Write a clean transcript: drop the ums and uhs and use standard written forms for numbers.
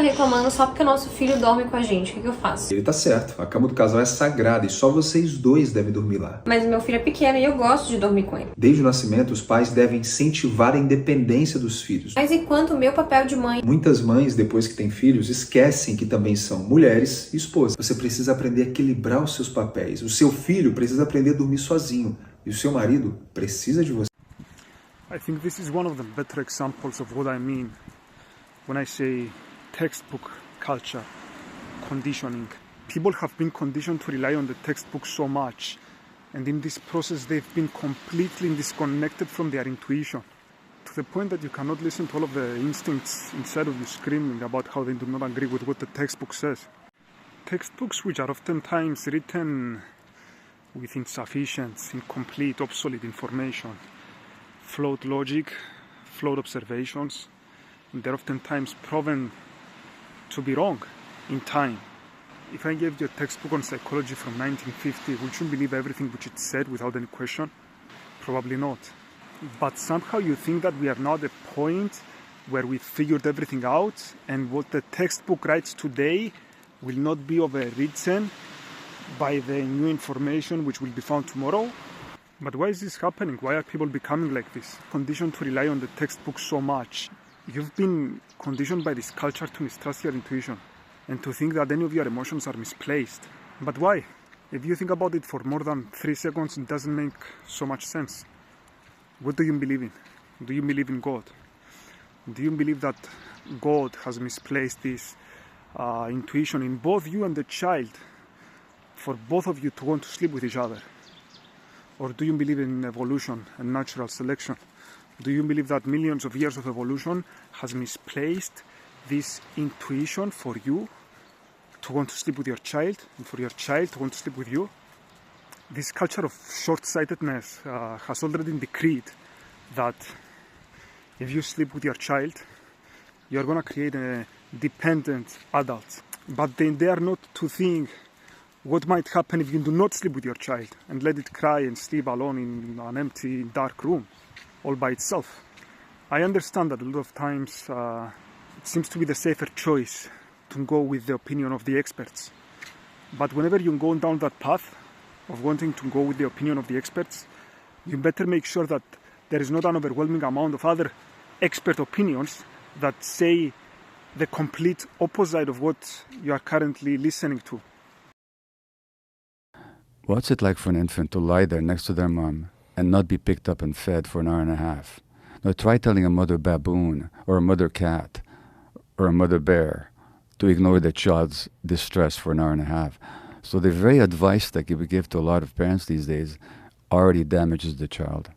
reclamando só porque o nosso filho dorme com a gente. O que eu faço? Ele tá certo. A cama do casal é sagrada e só vocês dois devem dormir lá. Mas o meu filho é pequeno e eu gosto de dormir com ele. Desde o nascimento, os pais devem incentivar a independência dos filhos. Mas e quanto o meu papel de mãe? Muitas mães, depois que têm filhos, esquecem que também são mulheres e esposas. Você precisa aprender a equilibrar os seus papéis. O seu filho precisa aprender a dormir sozinho. E o seu marido precisa de você. I think this is one of the better examples of what I mean when I say textbook culture, conditioning. People have been conditioned to rely on the textbook so much, and in this process they've been completely disconnected from their intuition, to the point that you cannot listen to all of the instincts inside of you screaming about how they do not agree with what the textbook says. Textbooks which are oftentimes written with insufficient, incomplete, obsolete information, flawed logic, flawed observations, and they're oftentimes proven to be wrong in time. If I gave you a textbook on psychology from 1950, would you believe everything which it said without any question? Probably not. But somehow you think that we are now at a point where we figured everything out, and what the textbook writes today will not be overwritten by the new information which will be found tomorrow. But why is this happening? Why are people becoming like this? Conditioned to rely on the textbook so much. You've been conditioned by this culture to mistrust your intuition and to think that any of your emotions are misplaced. But why? If you think about it for more than 3 seconds, it doesn't make so much sense. What do you believe in? Do you believe in God? Do you believe that God has misplaced this intuition in both you and the child for both of you to want to sleep with each other? Or do you believe in evolution and natural selection? Do you believe that millions of years of evolution has misplaced this intuition for you to want to sleep with your child and for your child to want to sleep with you? This culture of short-sightedness has already decreed that if you sleep with your child, you're going to create a dependent adult. But then they are not to think what might happen if you do not sleep with your child and let it cry and sleep alone in an empty, dark room, all by itself. I understand that a lot of times it seems to be the safer choice to go with the opinion of the experts. But whenever you go down that path of wanting to go with the opinion of the experts, you better make sure that there is not an overwhelming amount of other expert opinions that say the complete opposite of what you are currently listening to. What's it like for an infant to lie there next to their mom and not be picked up and fed for an hour and a half? Now try telling a mother baboon or a mother cat or a mother bear to ignore the child's distress for an hour and a half. So the very advice that we give to a lot of parents these days already damages the child.